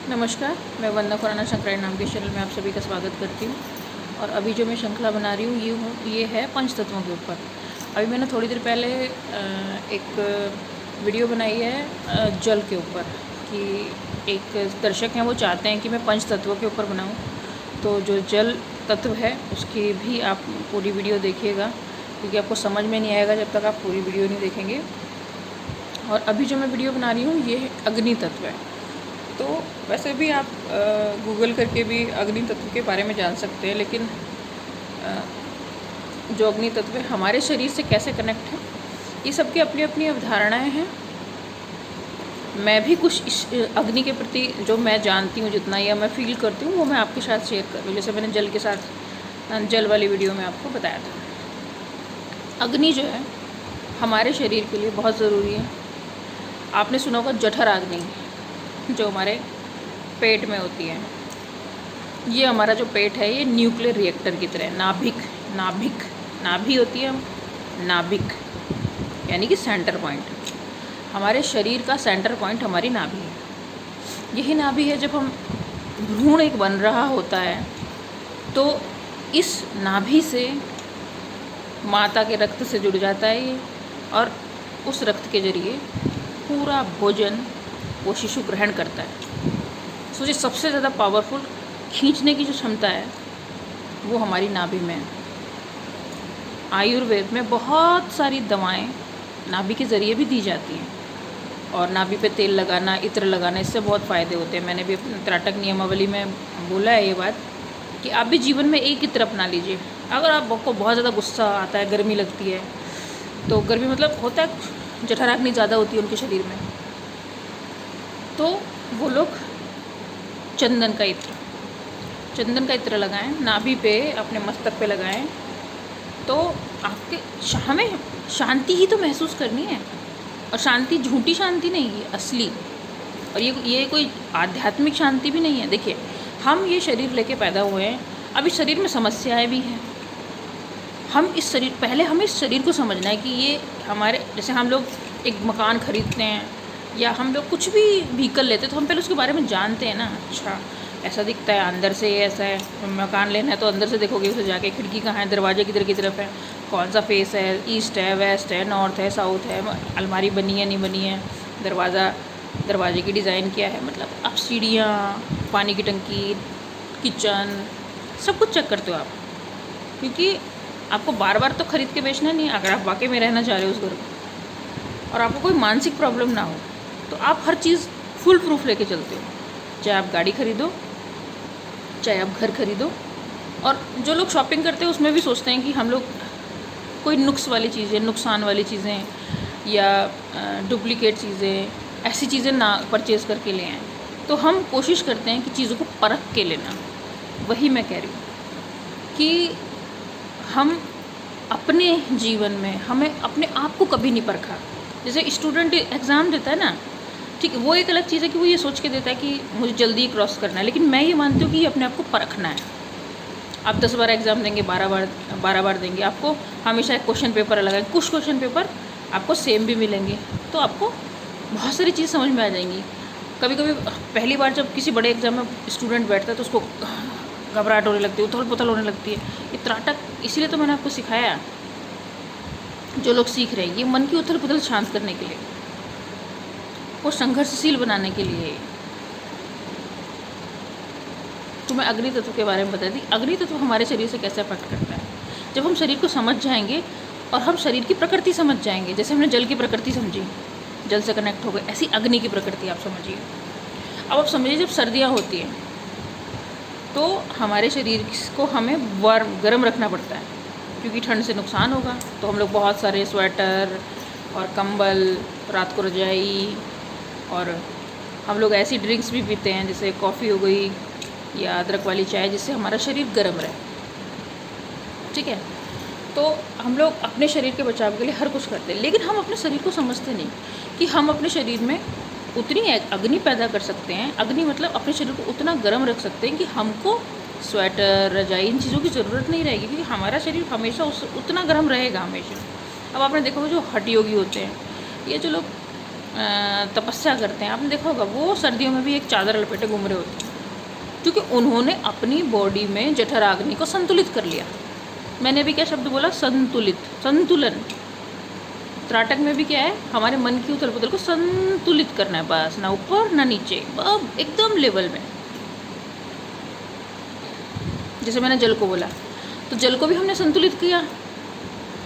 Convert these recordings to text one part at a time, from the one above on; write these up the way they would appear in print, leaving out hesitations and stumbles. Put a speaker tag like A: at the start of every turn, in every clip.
A: नमस्कार, मैं वंदना खुराना शंकरायण नाम के चैनल में आप सभी का स्वागत करती हूँ। और अभी जो मैं श्रृंखला बना रही हूँ ये है पंचतत्वों के ऊपर। अभी मैंने थोड़ी देर पहले एक वीडियो बनाई है जल के ऊपर, कि एक दर्शक हैं वो चाहते हैं कि मैं पंचतत्वों के ऊपर बनाऊँ। तो जो जल तत्व है उसकी भी आप पूरी वीडियो देखिएगा, क्योंकि आपको समझ में नहीं आएगा जब तक आप पूरी वीडियो नहीं देखेंगे। और अभी जो मैं वीडियो बना रही हूँ ये अग्नि तत्व है। तो वैसे भी आप गूगल करके भी अग्नि तत्व के बारे में जान सकते हैं, लेकिन जो अग्नि तत्व है हमारे शरीर से कैसे कनेक्ट है, ये सबकी अपनी अपनी अवधारणाएं हैं। मैं भी कुछ इस अग्नि के प्रति जो मैं जानती हूँ जितना या मैं फील करती हूँ वो मैं आपके साथ शेयर कर रही हूँ। जैसे मैंने जल के साथ जल वाली वीडियो में आपको बताया था। अग्नि जो है हमारे शरीर के लिए बहुत ज़रूरी है। आपने सुना होगा जठराग्नि, जो हमारे पेट में होती है। ये हमारा जो पेट है ये न्यूक्लियर रिएक्टर की तरह है। नाभि होती है, नाभिक यानी कि सेंटर पॉइंट। हमारे शरीर का सेंटर पॉइंट हमारी नाभि है। यही नाभि है, जब हम भ्रूण एक बन रहा होता है तो इस नाभि से माता के रक्त से जुड़ जाता है ये, और उस रक्त के जरिए पूरा भोजन वो शिशु ग्रहण करता है। सोचिए, सबसे ज़्यादा पावरफुल खींचने की जो क्षमता है वो हमारी नाभि में है। आयुर्वेद में बहुत सारी दवाएं नाभि के ज़रिए भी दी जाती हैं, और नाभि पे तेल लगाना, इत्र लगाना, इससे बहुत फ़ायदे होते हैं। मैंने भी अपने त्राटक नियमावली में बोला है ये बात, कि आप भी जीवन में एक इत्र अपना लीजिए। अगर आपको बहुत ज़्यादा गुस्सा आता है, गर्मी लगती है, तो गर्मी मतलब होता है जठराग्नि ज़्यादा होती है उनके शरीर में, तो वो लोग चंदन का इत्र लगाएं, नाभि पे, अपने मस्तक पे लगाएं, तो आपके हमें शांति ही तो महसूस करनी है। और शांति झूठी शांति नहीं है, असली। और ये कोई आध्यात्मिक शांति भी नहीं है। देखिए, हम ये शरीर लेके पैदा हुए हैं, अब इस शरीर में समस्याएं भी हैं। हमें इस शरीर को समझना है कि ये हमारे, जैसे हम लोग एक मकान खरीदते हैं या हम लोग कुछ भी व्हीकल लेते हैं, तो हम पहले उसके बारे में जानते हैं ना। अच्छा, ऐसा दिखता है, अंदर से ऐसा है। मकान लेना है तो अंदर से देखोगे, उसे जाके खिड़की कहाँ है, दरवाजे किधर की तरफ है, कौन सा फेस है, ईस्ट है, वेस्ट है, नॉर्थ है, साउथ है, अलमारी बनी है नहीं बनी है, दरवाजे की डिज़ाइन क्या है, मतलब आप सीढ़ियाँ, पानी की टंकी, किचन, सब कुछ चेक करते हो आप। क्योंकि आपको बार बार तो ख़रीद के बेचना नहीं है। अगर आप वाकई में रहना चाह रहे हो उस घर में और आपको कोई मानसिक प्रॉब्लम ना हो, तो आप हर चीज़ फुल प्रूफ लेके चलते हो। चाहे आप गाड़ी खरीदो, चाहे आप घर खरीदो। और जो लोग शॉपिंग करते हैं उसमें भी सोचते हैं कि हम लोग कोई नुक्स वाली चीज़ें, नुकसान वाली चीज़ें या डुप्लीकेट चीज़ें, ऐसी चीज़ें ना परचेज़ करके ले आएँ। तो हम कोशिश करते हैं कि चीज़ों को परख के लेना। वही मैं कह रही हूँ कि हम अपने जीवन में हमें अपने आप को कभी नहीं परखा। जैसे स्टूडेंट एग्ज़ाम देता है ना, ठीक है, वो एक अलग चीज़ है कि वो ये सोच के देता है कि मुझे जल्दी क्रॉस करना है, लेकिन मैं ये मानती हूँ कि अपने आप को परखना है। आप 10 बार एग्ज़ाम देंगे, 12 बार देंगे, आपको हमेशा एक क्वेश्चन पेपर अलग है। कुछ क्वेश्चन पेपर आपको सेम भी मिलेंगे, तो आपको बहुत सारी चीज़ समझ में आ जाएंगी। कभी कभी पहली बार जब किसी बड़े एग्ज़ाम में स्टूडेंट बैठता है तो उसको घबराहट होने लगती है, उथल पुथल होने लगती है। ये त्राटक इसीलिए तो मैंने आपको सिखाया, जो लोग सीख रहे हैं, ये मन की उथल पुथल शांत करने के लिए, वो संघर्षशील बनाने के लिए। तो मैं अग्नि तत्व के बारे में बता दी। अग्नि तत्व हमारे शरीर से कैसे अफेक्ट करता है, जब हम शरीर को समझ जाएंगे और हम शरीर की प्रकृति समझ जाएंगे। जैसे हमने जल की प्रकृति समझी, जल से कनेक्ट हो गए, ऐसी अग्नि की प्रकृति आप समझिए। अब आप समझिए, जब सर्दियाँ होती हैं तो हमारे शरीर को हमें गर्म रखना पड़ता है, क्योंकि ठंड से नुकसान होगा। तो हम लोग बहुत सारे स्वेटर और कंबल, रात को रजाई, और हम लोग ऐसी ड्रिंक्स भी पीते हैं जैसे कॉफ़ी हो गई या अदरक वाली चाय, जिससे हमारा शरीर गर्म रहे। ठीक है, तो हम लोग अपने शरीर के बचाव के लिए हर कुछ करते हैं, लेकिन हम अपने शरीर को समझते नहीं कि हम अपने शरीर में उतनी अग्नि पैदा कर सकते हैं। अग्नि मतलब अपने शरीर को उतना गर्म रख सकते हैं कि हमको स्वेटर, रजाई, इन चीज़ों की ज़रूरत नहीं रहेगी, क्योंकि हमारा शरीर हमेशा उतना गर्म रहेगा हमेशा। अब आपने देखा जो हठ योगी होते हैं, ये जो लोग तपस्या करते हैं, आपने देखा होगा वो सर्दियों में भी एक चादर लपेटे घूम रहे होते हैं, क्योंकि उन्होंने अपनी बॉडी में जठराग्नि को संतुलित कर लिया। मैंने अभी क्या शब्द बोला? संतुलित, संतुलन। त्राटक में भी क्या है? हमारे मन की उथल पुथल को संतुलित करना है, बस ना ऊपर ना नीचे, बस एकदम लेवल में। जैसे मैंने जल को बोला, तो जल को भी हमने संतुलित किया,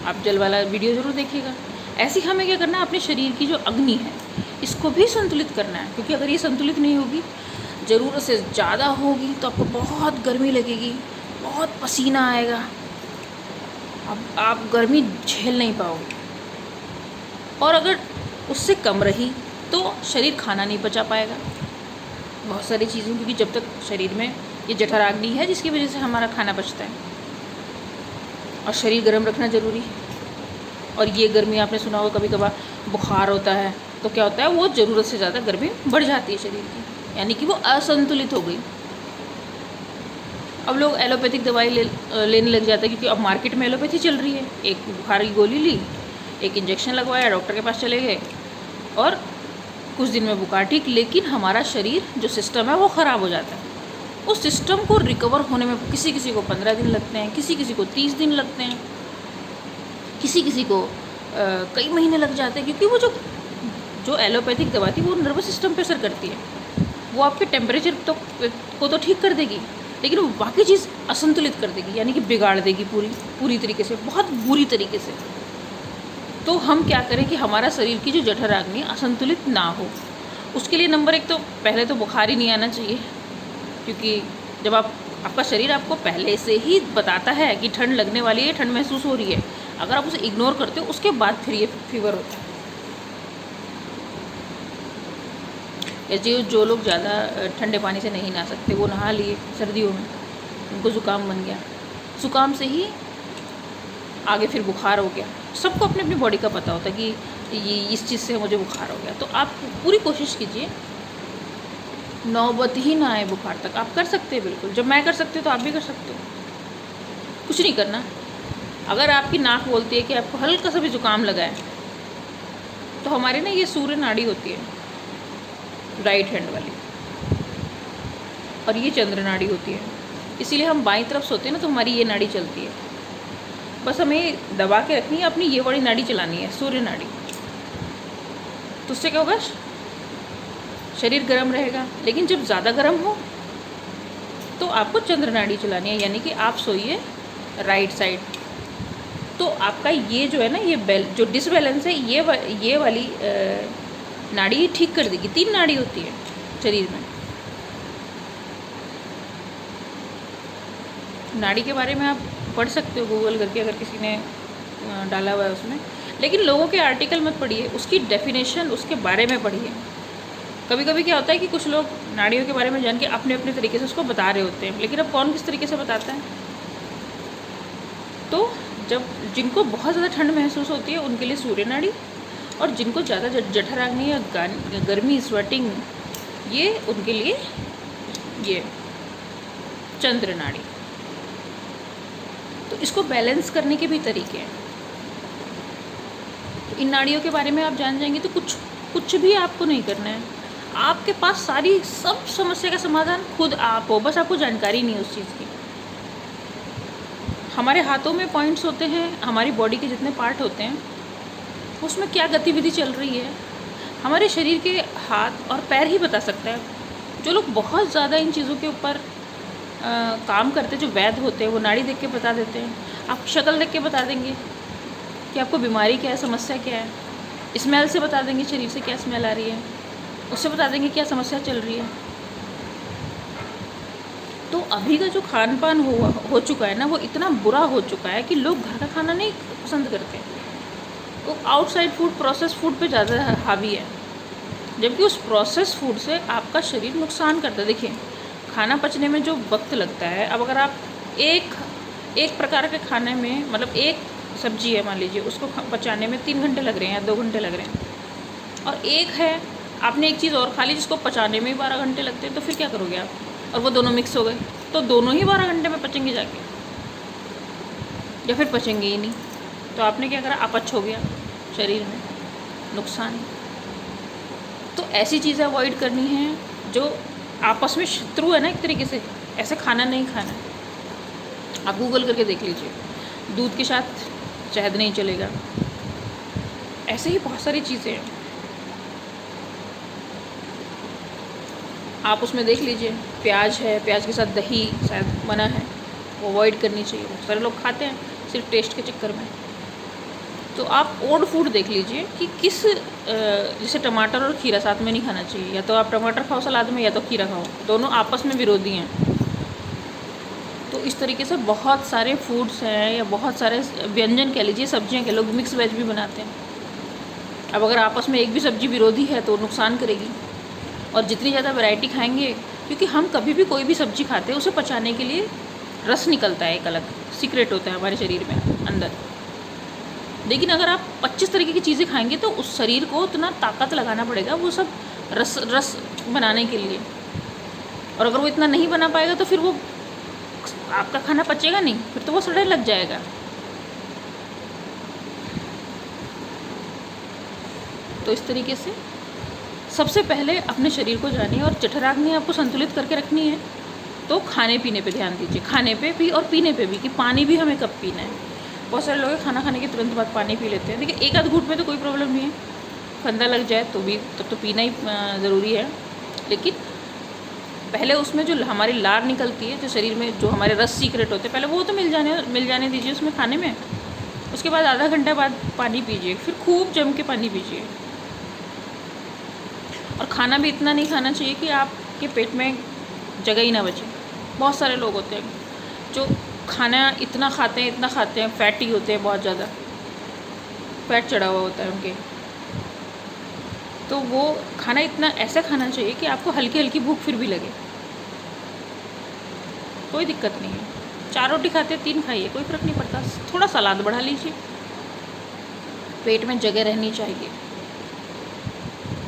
A: आप जल वाला वीडियो ज़रूर देखिएगा। ऐसे ही हमें क्या करना है, अपने शरीर की जो अग्नि है इसको भी संतुलित करना है, क्योंकि अगर ये संतुलित नहीं होगी, ज़रूरत से ज़्यादा होगी, तो आपको बहुत गर्मी लगेगी, बहुत पसीना आएगा, अब आप गर्मी झेल नहीं पाओगे। और अगर उससे कम रही तो शरीर खाना नहीं पचा पाएगा, बहुत सारी चीज़ें, क्योंकि जब तक शरीर में ये जठराग्नि है जिसकी वजह से हमारा खाना पचता है, और शरीर गर्म रखना ज़रूरी है। और ये गर्मी आपने सुना होगा, कभी कभार बुखार होता है तो क्या होता है, वो ज़रूरत से ज़्यादा गर्मी बढ़ जाती है शरीर की, यानी कि वो असंतुलित हो गई। अब लोग एलोपैथिक दवाई लेने लग जाते हैं, क्योंकि अब मार्केट में एलोपैथी चल रही है। एक बुखार की गोली ली, एक इंजेक्शन लगवाया, डॉक्टर के पास चले गए, और कुछ दिन में बुखार ठीक, लेकिन हमारा शरीर जो सिस्टम है वो ख़राब हो जाता है। उस सिस्टम को रिकवर होने में किसी किसी को 15 दिन लगते हैं, किसी किसी को 30 दिन लगते हैं, किसी किसी को कई महीने लग जाते हैं, क्योंकि वो जो एलोपैथिक दवा थी वो नर्वस सिस्टम पे असर करती है। वो आपके टेम्परेचर को तो ठीक कर देगी, लेकिन वो बाकी चीज़ असंतुलित कर देगी, यानी कि बिगाड़ देगी पूरी तरीके से, बहुत बुरी तरीके से। तो हम क्या करें कि हमारा शरीर की जो जठराग्नि असंतुलित ना हो, उसके लिए नंबर 1 तो पहले तो बुखार ही नहीं आना चाहिए, क्योंकि जब आपका शरीर आपको पहले से ही बताता है कि ठंड लगने वाली है, ठंड महसूस हो रही है, अगर आप उसे इग्नोर करते हो उसके बाद फिर ये फीवर होता है। या जो लोग ज़्यादा ठंडे पानी से नहीं नहा सकते, वो नहा लिए सर्दियों में, उनको ज़ुकाम बन गया, ज़ुकाम से ही आगे फिर बुखार हो गया। सबको अपनी अपनी बॉडी का पता होता है कि ये इस चीज़ से मुझे बुखार हो गया। तो आप पूरी कोशिश कीजिए नौबत ही ना आए बुखार तक। आप कर सकते हैं बिल्कुल, जब मैं कर सकती हूँ तो आप भी कर सकते हो। कुछ नहीं करना, अगर आपकी नाक बोलती है कि आपको हल्का सा भी ज़ुकाम लगा है, तो हमारी ना ये सूर्य नाड़ी होती है राइट हैंड वाली, और ये चंद्र नाड़ी होती है, इसीलिए हम बाईं तरफ सोते हैं ना, तो हमारी ये नाड़ी चलती है। बस हमें दबा के रखनी है, अपनी ये बड़ी नाड़ी चलानी है, सूर्य नाड़ी। तो उससे क्या होगा, शरीर गर्म रहेगा। लेकिन जब ज़्यादा गर्म हो तो आपको चंद्र नाड़ी चलानी है, यानी कि आप सोइए राइट साइड। तो आपका ये जो है ना, ये जो डिसबैलेंस है, ये वाली नाड़ी ठीक कर देगी। 3 नाड़ी होती है शरीर में। नाड़ी के बारे में आप पढ़ सकते हो गूगल करके, अगर किसी ने डाला हुआ है उसमें, लेकिन लोगों के आर्टिकल मत पढ़िए, उसकी डेफिनेशन उसके बारे में पढ़िए। कभी कभी क्या होता है कि कुछ लोग नाड़ियों के बारे में जान के अपने अपने तरीके से उसको बता रहे होते हैं, लेकिन अब कौन किस तरीके से बताता है। तो जब जिनको बहुत ज़्यादा ठंड महसूस होती है उनके लिए सूर्य नाड़ी, और जिनको ज़्यादा जठराग्नि या गर्मी स्वेटिंग, ये उनके लिए ये चंद्र नाड़ी। तो इसको बैलेंस करने के भी तरीके हैं। तो इन नाड़ियों के बारे में आप जान जाएंगे तो कुछ भी आपको नहीं करना है, आपके पास सारी सब समस्या का समाधान खुद आप हो, बस आपको जानकारी नहीं है उस चीज़ की। हमारे हाथों में पॉइंट्स होते हैं, हमारी बॉडी के जितने पार्ट होते हैं उसमें क्या गतिविधि चल रही है, हमारे शरीर के हाथ और पैर ही बता सकता है। जो लोग बहुत ज़्यादा इन चीज़ों के ऊपर काम करते हैं, जो वैद्य होते हैं, वो नाड़ी देख के बता देते हैं। आप शक्ल देख के बता देंगे कि आपको बीमारी क्या है, समस्या क्या है। स्मेल से बता देंगे शरीर से क्या स्मेल आ रही है, उससे बता देंगे क्या समस्या चल रही है। तो अभी का जो खान पान हो चुका है ना, वो इतना बुरा हो चुका है कि लोग घर का खाना नहीं पसंद करते, वो आउटसाइड फूड, प्रोसेस फूड पे ज़्यादा हावी है, जबकि उस प्रोसेस फूड से आपका शरीर नुकसान करता है। देखिए, खाना पचने में जो वक्त लगता है, अब अगर आप एक प्रकार के खाने में, मतलब एक सब्जी है मान लीजिए, उसको पचाने में 3 घंटे लग रहे हैं या 2 घंटे लग रहे हैं, और एक है आपने एक चीज़ और खा ली जिसको पचाने में ही 12 घंटे लगते हैं, तो फिर क्या करोगे आप? और वो दोनों मिक्स हो गए, तो दोनों ही 12 घंटे में पचेंगे जाके, या फिर पचेंगे ही नहीं। तो आपने क्या करा, अपच हो गया शरीर में, नुकसान। तो ऐसी चीज़ें अवॉइड करनी है जो आपस में शत्रु है ना एक तरीके से, ऐसे खाना नहीं खाना है। आप गूगल करके देख लीजिए, दूध के साथ शहद नहीं चलेगा, ऐसे ही बहुत सारी चीज़ें हैं। आप उसमें देख लीजिए, प्याज है, प्याज के साथ दही शायद मना है, वो अवॉइड करनी चाहिए। बहुत सारे लोग खाते हैं सिर्फ टेस्ट के चक्कर में। तो आप ओड फूड देख लीजिए कि किस जैसे टमाटर और खीरा साथ में नहीं खाना चाहिए, या तो आप टमाटर खाओ सलाद में या तो खीरा खाओ, दोनों आपस में विरोधी हैं। तो इस तरीके से बहुत सारे फूड्स हैं या बहुत सारे व्यंजन कह लीजिए, सब्जियां कह, लोग मिक्स वेज भी बनाते हैं। अब अगर आपस में एक भी सब्जी विरोधी है तो नुकसान करेगी। और जितनी ज़्यादा वैरायटी खाएंगे, क्योंकि हम कभी भी कोई भी सब्जी खाते हैं उसे पचाने के लिए रस निकलता है, एक अलग सीक्रेट होता है हमारे शरीर में अंदर। लेकिन अगर आप 25 तरीके की चीज़ें खाएंगे तो उस शरीर को उतना ताकत लगाना पड़ेगा वो सब रस बनाने के लिए। और अगर वो इतना नहीं बना पाएगा तो फिर वो आपका खाना पचेगा नहीं, फिर तो वो सड़ने लग जाएगा। तो इस तरीके से सबसे पहले अपने शरीर को जानिए, और जठराग्नि आपको संतुलित करके रखनी है तो खाने पीने पे ध्यान दीजिए, खाने पे भी और पीने पे भी, कि पानी भी हमें कब पीना है। बहुत सारे लोग खाना खाने के तुरंत बाद पानी पी लेते हैं। देखिए, एक आध घूंट में तो कोई प्रॉब्लम नहीं है, फंदा लग जाए तो भी तब तो पीना ही ज़रूरी है। लेकिन पहले उसमें जो हमारी लार निकलती है, जो शरीर में जो हमारे रस सीक्रेट होते हैं, पहले वो तो मिल जाने दीजिए उसमें खाने में। उसके बाद आधा घंटा बाद पानी पीजिए, फिर खूब जम के पानी पीजिए। और खाना भी इतना नहीं खाना चाहिए कि आपके पेट में जगह ही ना बचे। बहुत सारे लोग होते हैं जो खाना इतना खाते हैं, फैटी होते हैं, बहुत ज़्यादा फैट चढ़ा हुआ होता है उनके। तो वो खाना इतना ऐसा खाना चाहिए कि आपको हल्की हल्की भूख फिर भी लगे, कोई दिक्कत नहीं है। 4 रोटी खाते हैं 3 खाइए, कोई फ़र्क नहीं पड़ता। थोड़ा सलाद बढ़ा लीजिए, पेट में जगह रहनी चाहिए।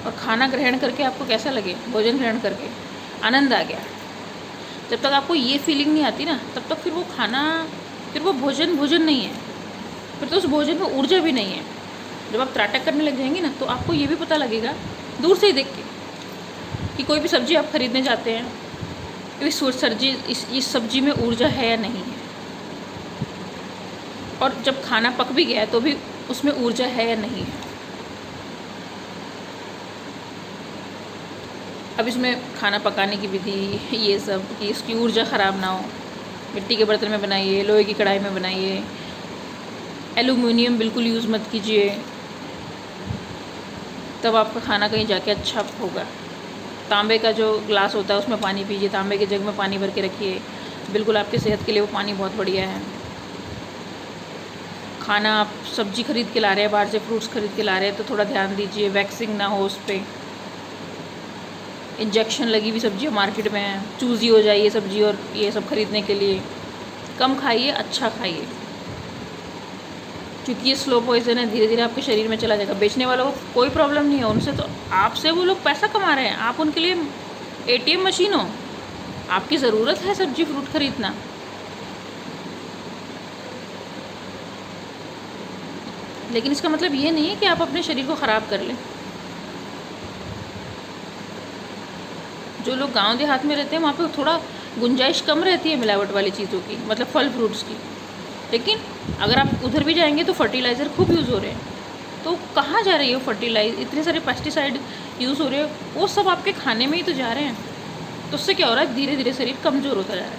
A: और खाना ग्रहण करके आपको कैसा लगे, भोजन ग्रहण करके आनंद आ गया, जब तक आपको ये फीलिंग नहीं आती ना, तब तक फिर वो खाना, फिर वो भोजन नहीं है, फिर तो उस भोजन में ऊर्जा भी नहीं है। जब आप त्राटक करने लग जाएंगे ना, तो आपको ये भी पता लगेगा दूर से ही देख के कि कोई भी सब्ज़ी आप खरीदने जाते हैं कि इस सब्ज़ी में ऊर्जा है या नहीं है। और जब खाना पक भी गया है तो भी उसमें ऊर्जा है या नहीं है। अब इसमें खाना पकाने की विधि, ये सब, कि इसकी ऊर्जा ख़राब ना हो। मिट्टी के बर्तन में बनाइए, लोहे की कढ़ाई में बनाइए, एल्युमिनियम बिल्कुल यूज़ मत कीजिए, तब आपका खाना कहीं जाके अच्छा होगा। तांबे का जो ग्लास होता है उसमें पानी पीजिए, तांबे के जग में पानी भर के रखिए, बिल्कुल आपके सेहत के लिए वो पानी बहुत बढ़िया है। खाना आप सब्ज़ी खरीद के ला रहे हैं, बाहर से फ्रूट्स खरीद के ला रहे हैं, तो थोड़ा ध्यान दीजिए वैक्सिंग ना हो उस पर। इंजेक्शन लगी हुई सब्जियाँ मार्केट में हैं, चूज़ी हो जाइए सब्जी और ये सब खरीदने के लिए। कम खाइए, अच्छा खाइए, क्योंकि ये स्लो पॉइजन है, धीरे धीरे आपके शरीर में चला जाएगा। बेचने वालों को कोई प्रॉब्लम नहीं है, उनसे तो आपसे वो लोग पैसा कमा रहे हैं, आप उनके लिए ATM मशीन हो। आपकी ज़रूरत है सब्जी फ्रूट खरीदना। लेकिन इसका मतलब ये नहीं है कि आप अपने शरीर को ख़राब कर लें। जो लोग गांव देहात में रहते हैं वहाँ पे थोड़ा गुंजाइश कम रहती है मिलावट वाली चीज़ों की, मतलब फल फ्रूट्स की। लेकिन अगर आप उधर भी जाएंगे तो फर्टिलाइज़र खूब यूज़ हो रहे हैं। तो कहाँ जा रही है वो फर्टिलाइज, इतने सारे पेस्टिसाइड यूज़ हो रहे हैं, वो सब आपके खाने में ही तो जा रहे हैं। तो उससे क्या हो रहा है, धीरे धीरे शरीर कमज़ोर होता जा रहा है।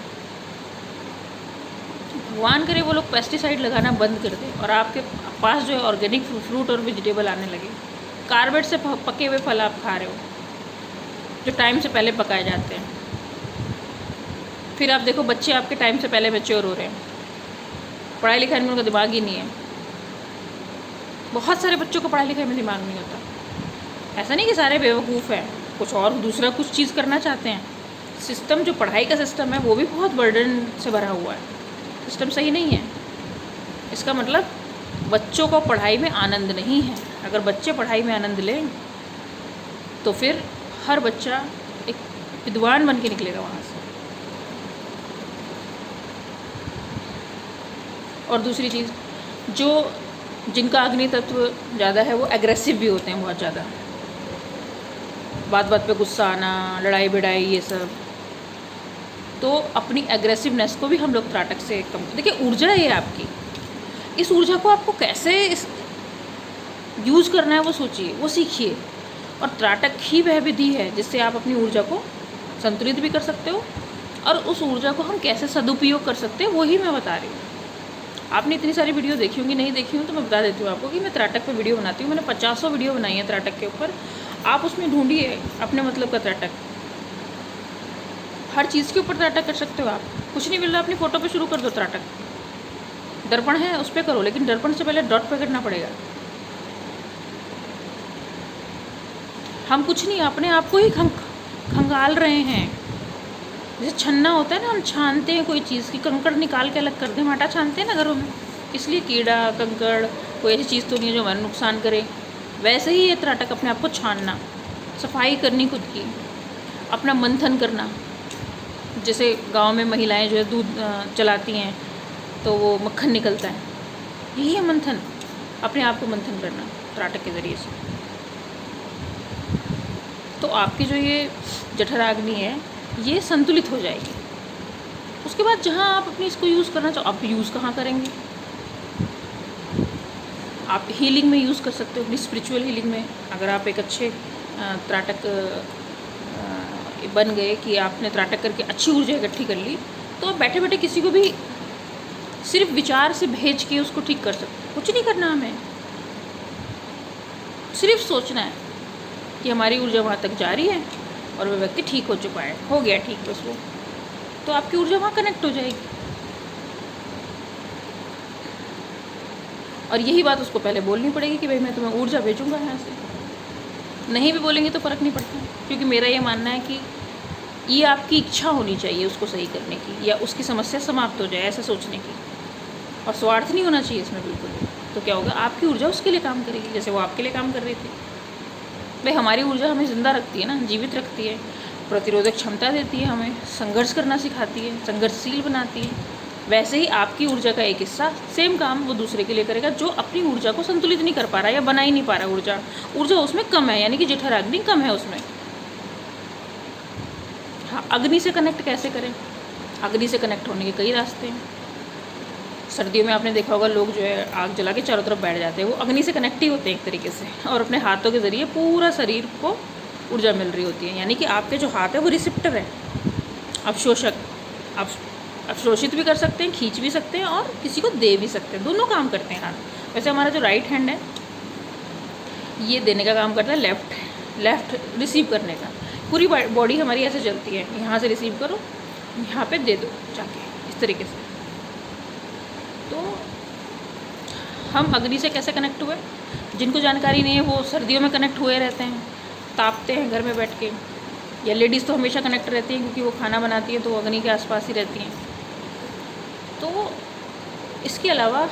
A: भगवान करे वो लोग पेस्टिसाइड लगाना बंद कर दें और आपके पास जो है ऑर्गेनिक फ्रूट और वेजिटेबल आने लगे। कार्बेट से पके हुए फल आप खा रहे हो जो टाइम से पहले पकाए जाते हैं। फिर आप देखो बच्चे आपके टाइम से पहले मैच्योर हो रहे हैं, पढ़ाई लिखाई में उनका दिमाग ही नहीं है। बहुत सारे बच्चों को पढ़ाई लिखाई में दिमाग नहीं होता। ऐसा नहीं कि सारे बेवकूफ़ हैं, कुछ और दूसरा कुछ चीज़ करना चाहते हैं। सिस्टम जो पढ़ाई का सिस्टम है वो भी बहुत बर्डन से भरा हुआ है, सिस्टम सही नहीं है। इसका मतलब बच्चों को पढ़ाई में आनंद नहीं है। अगर बच्चे पढ़ाई में आनंद लें तो फिर हर बच्चा एक विद्वान बन के निकलेगा वहाँ से। और दूसरी चीज़, जो जिनका अग्नि तत्व ज़्यादा है वो एग्रेसिव भी होते हैं बहुत ज़्यादा। बात बात पे गुस्सा आना, लड़ाई भिड़ाई, ये सब। तो अपनी एग्रेसिवनेस को भी हम लोग त्राटक से कम। देखिए ऊर्जा है ये आपकी, इस ऊर्जा को आपको कैसे यूज़ करना है वो सोचिए, वो सीखिए। और त्राटक ही वह विधि है जिससे आप अपनी ऊर्जा को संतुलित भी कर सकते हो, और उस ऊर्जा को हम कैसे सदुपयोग कर सकते हैं वही मैं बता रही हूँ। आपने इतनी सारी वीडियो देखी होंगी, नहीं देखी हूँ तो मैं बता देती हूँ आपको कि मैं त्राटक पे वीडियो बनाती हूँ। मैंने 50 वीडियो बनाई है त्राटक के ऊपर। आप उसमें ढूंढिए अपने मतलब का त्राटक, हर चीज़ के ऊपर त्राटक कर सकते हो आप। कुछ नहीं मिल रहा, अपनी फ़ोटो पे शुरू कर दो त्राटक। दर्पण है उस पर करो, लेकिन दर्पण से पहले डॉट पे करना पड़ेगा। हम कुछ नहीं, अपने आप को ही खंगाल रहे हैं। जैसे छन्ना होता है ना, हम छानते हैं कोई चीज़ की, कंकड़ निकाल के अलग कर दें, आटा छानते हैं ना घरों में, इसलिए कीड़ा कंकड़ कोई ऐसी चीज़ तो नहीं है जो हमारा नुकसान करे। वैसे ही ये त्राटक अपने आप को छानना, सफाई करनी खुद की, अपना मंथन करना। जैसे गांव में महिलाएं जो है दूध चलाती हैं तो वो मक्खन निकलता है, यही है मंथन, अपने आप को मंथन करना त्राटक के ज़रिए से। तो आपकी जो ये जठराग्नि है ये संतुलित हो जाएगी। उसके बाद जहाँ आप अपनी इसको यूज़ करना चाहो, आप यूज़ कहाँ करेंगे? आप हीलिंग में यूज़ कर सकते हो, अपनी स्पिरिचुअल हीलिंग में। अगर आप एक अच्छे त्राटक बन गए कि आपने त्राटक करके अच्छी ऊर्जा इकट्ठी कर ली, तो आप बैठे बैठे किसी को भी सिर्फ विचार से भेज के उसको ठीक कर सकते हो। कुछ नहीं करना हमें, सिर्फ सोचना है कि हमारी ऊर्जा वहाँ तक जा रही है और वह व्यक्ति ठीक हो चुका है, हो गया ठीक बस वो, तो आपकी ऊर्जा वहाँ कनेक्ट हो जाएगी। और यही बात उसको पहले बोलनी पड़ेगी कि भाई मैं तुम्हें ऊर्जा भेजूँगा यहाँ से। नहीं भी बोलेंगे तो फ़र्क नहीं पड़ता, क्योंकि मेरा ये मानना है कि ये आपकी इच्छा होनी चाहिए उसको सही करने की, या उसकी समस्या समाप्त हो जाए ऐसा सोचने की, और स्वार्थ नहीं होना चाहिए इसमें बिल्कुल। तो क्या होगा, आपकी ऊर्जा उसके लिए काम करेगी जैसे वो आपके लिए काम कर रही थी। भाई हमारी ऊर्जा हमें ज़िंदा रखती है ना, जीवित रखती है, प्रतिरोधक क्षमता देती है, हमें संघर्ष करना सिखाती है, संघर्षशील बनाती है। वैसे ही आपकी ऊर्जा का एक हिस्सा सेम काम वो दूसरे के लिए करेगा जो अपनी ऊर्जा को संतुलित नहीं कर पा रहा या बना ही नहीं पा रहा। ऊर्जा उसमें कम है, यानी कि जठराग्नि कम है उसमें। हाँ, अग्नि से कनेक्ट कैसे करें? अग्नि से कनेक्ट होने के कई रास्ते हैं। सर्दियों में आपने देखा होगा लोग जो है आग जला के चारों तरफ बैठ जाते हैं, वो अग्नि से कनेक्ट ही होते हैं एक तरीके से, और अपने हाथों के ज़रिए पूरा शरीर को ऊर्जा मिल रही होती है। यानी कि आपके जो हाथ है वो रिसिप्टर है, अवशोषक। आप अवशोषित भी कर सकते हैं, खींच भी सकते हैं, और किसी को दे भी सकते हैं, दोनों काम करते हैं हाथ। वैसे हमारा जो राइट हैंड है ये देने का काम करता है, लेफ़्ट रिसीव करने का। पूरी बॉडी हमारी ऐसे चलती है, यहाँ से रिसीव करो, यहाँ पे दे दो जाके, इस तरीके से। तो हम अग्नि से कैसे कनेक्ट हुए? जिनको जानकारी नहीं है वो सर्दियों में कनेक्ट हुए रहते हैं, तापते हैं घर में बैठ के, या लेडीज़ तो हमेशा कनेक्ट रहती हैं क्योंकि वो खाना बनाती है तो वो अग्नि के आसपास ही रहती हैं। तो इसके अलावा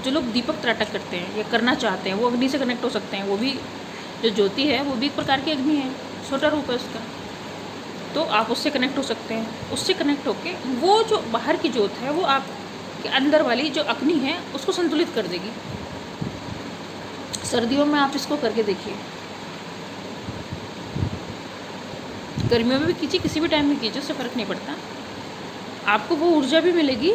A: जो लोग दीपक त्राटक करते हैं या करना चाहते हैं वो अग्नि से कनेक्ट हो सकते हैं। वो भी जो ज्योति है वो भी एक प्रकार की अग्नि है, छोटा रूप है उसका, तो आप उससे कनेक्ट हो सकते हैं। उससे कनेक्ट होके वो जो बाहर की ज्योत है वो आपके अंदर वाली जो अग्नि है उसको संतुलित कर देगी। सर्दियों में आप इसको करके देखिए, गर्मियों में भी कीजिए, किसी भी टाइम में कीजिए, उससे फ़र्क नहीं पड़ता। आपको वो ऊर्जा भी मिलेगी,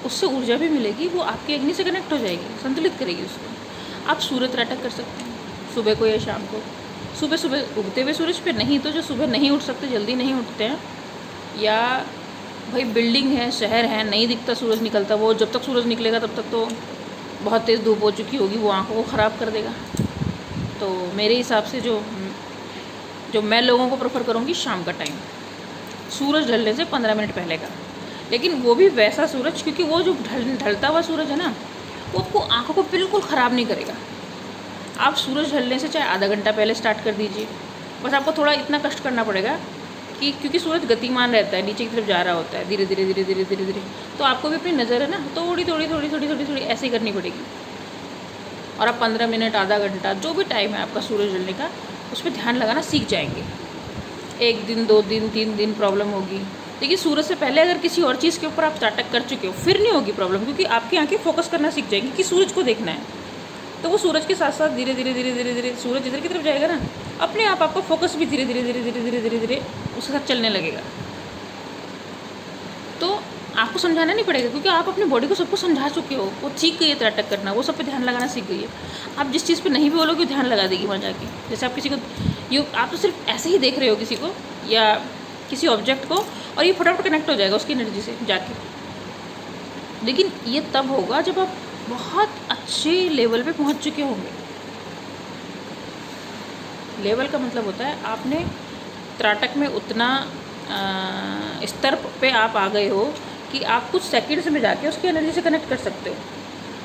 A: उससे ऊर्जा भी मिलेगी, वो आपकी अग्नि से कनेक्ट हो जाएगी, संतुलित करेगी उसको। आप सूर्य त्राटक कर सकते हैं, सुबह को या शाम को। सुबह उगते हुए सूरज पे, नहीं तो जो सुबह नहीं उठ सकते, जल्दी नहीं उठते हैं, या भाई बिल्डिंग है, शहर है, नहीं दिखता सूरज निकलता, वो जब तक सूरज निकलेगा तब तक तो बहुत तेज़ धूप हो चुकी होगी, वो आँखों को ख़राब कर देगा। तो मेरे हिसाब से जो मैं लोगों को प्रेफर करूँगी शाम का टाइम, सूरज ढलने से 15 मिनट पहले का। लेकिन वो भी वैसा सूरज, क्योंकि वो जो ढलता हुआ सूरज है ना, वो आपको आँखों को बिल्कुल ख़राब नहीं करेगा। आप सूरज ढलने से चाहे आधा घंटा पहले स्टार्ट कर दीजिए, बस आपको थोड़ा इतना कष्ट करना पड़ेगा कि क्योंकि सूरज गतिमान रहता है, नीचे की तरफ जा रहा होता है धीरे धीरे धीरे धीरे धीरे धीरे, तो आपको भी अपनी नज़र है ना थोड़ी थोड़ी थोड़ी थोड़ी थोड़ी थोड़ी ऐसे ही करनी पड़ेगी। और आप 15 मिनट, आधा घंटा, जो भी टाइम है आपका सूरज ढलने का, उस पर ध्यान लगाना सीख जाएंगे। 1 दिन, 2 दिन, 3 दिन प्रॉब्लम होगी, लेकिन सूरज से पहले अगर किसी और चीज़ के ऊपर आप त्राटक कर चुके हो फिर नहीं होगी प्रॉब्लम, क्योंकि आपकी आंखें फोकस करना सीख जाएंगी कि सूरज को देखना है। तो वो सूरज के साथ साथ धीरे धीरे धीरे धीरे धीरे सूरज इधर की तरफ जाएगा ना, अपने आप आपका फोकस भी धीरे धीरे धीरे धीरे धीरे धीरे धीरे उसके साथ चलने लगेगा। तो आपको समझाना नहीं पड़ेगा, क्योंकि आप अपनी बॉडी को सबको समझा चुके हो, वो सीख गई है त्राटक करना, वो सब पे ध्यान लगाना सीख गई है। आप जिस चीज़ पे नहीं भी बोलोगे ध्यान लगा देगी वहाँ जाके। जैसे आप किसी को आप तो सिर्फ ऐसे ही देख रहे हो किसी को या किसी ऑब्जेक्ट को, और ये फटाफट कनेक्ट हो जाएगा उसकी एनर्जी से जाके। लेकिन ये तब होगा जब आप बहुत अच्छे लेवल पे पहुंच चुके होंगे। लेवल का मतलब होता है आपने त्राटक में उतना स्तर पे आप आ गए हो कि आप कुछ सेकंड्स में जाके उसकी एनर्जी से कनेक्ट कर सकते हो,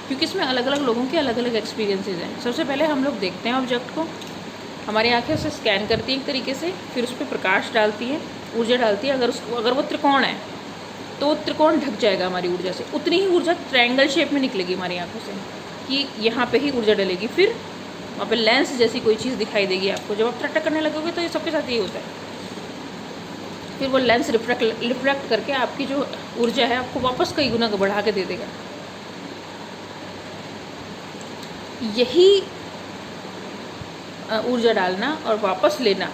A: क्योंकि इसमें अलग अलग लोगों के अलग अलग एक्सपीरियंसेस हैं। सबसे पहले हम लोग देखते हैं ऑब्जेक्ट को, हमारी आंखें उसे स्कैन करती हैं एक तरीके से, फिर उस पर प्रकाश डालती है, ऊर्जा डालती है। अगर वो त्रिकोण है तो वो त्रिकोण ढक जाएगा हमारी ऊर्जा से, उतनी ही ऊर्जा ट्रायंगल शेप में निकलेगी हमारी आंखों से कि यहाँ पे ही ऊर्जा डलेगी। फिर वहाँ पे लेंस जैसी कोई चीज़ दिखाई देगी आपको। जब आप त्राटक करने लगोगे तो ये सबके साथ यही होता है। फिर वो लेंस रिफ्रैक्ट करके आपकी जो ऊर्जा है आपको वापस कई गुना बढ़ा के दे देगा। यही ऊर्जा डालना और वापस लेना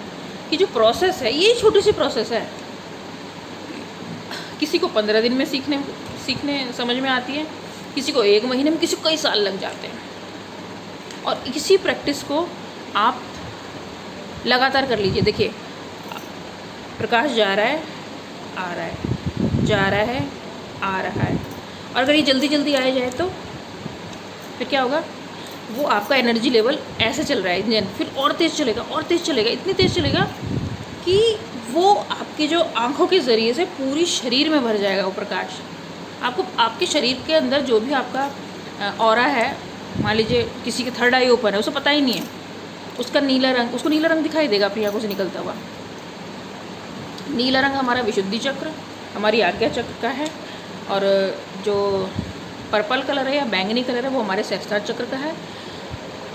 A: की जो प्रोसेस है, यही छोटी सी प्रोसेस है। किसी को 15 दिन में सीखने समझ में आती है, किसी को 1 महीने में, किसी को कई साल लग जाते हैं। और इसी प्रैक्टिस को आप लगातार कर लीजिए। देखिए, प्रकाश जा रहा है, आ रहा है, जा रहा है, आ रहा है, और अगर ये जल्दी जल्दी आया जाए तो फिर क्या होगा? वो आपका एनर्जी लेवल ऐसे चल रहा है इंजन, फिर और तेज़ चलेगा और तेज़ चलेगा, इतनी तेज़ चलेगा कि वो आपकी जो आँखों के ज़रिए से पूरी शरीर में भर जाएगा वो प्रकाश। आपको आपके शरीर के अंदर जो भी आपका ऑरा है, मान लीजिए किसी के थर्ड आई ओपन है, उसे पता ही नहीं है, उसका नीला रंग, उसको नीला रंग दिखाई देगा अपनी आँखों से निकलता हुआ। नीला रंग हमारा विशुद्धि चक्र, हमारी आज्ञा चक्र का है, और जो पर्पल कलर है या बैंगनी कलर है वो हमारे सहस्त्रार चक्र का है।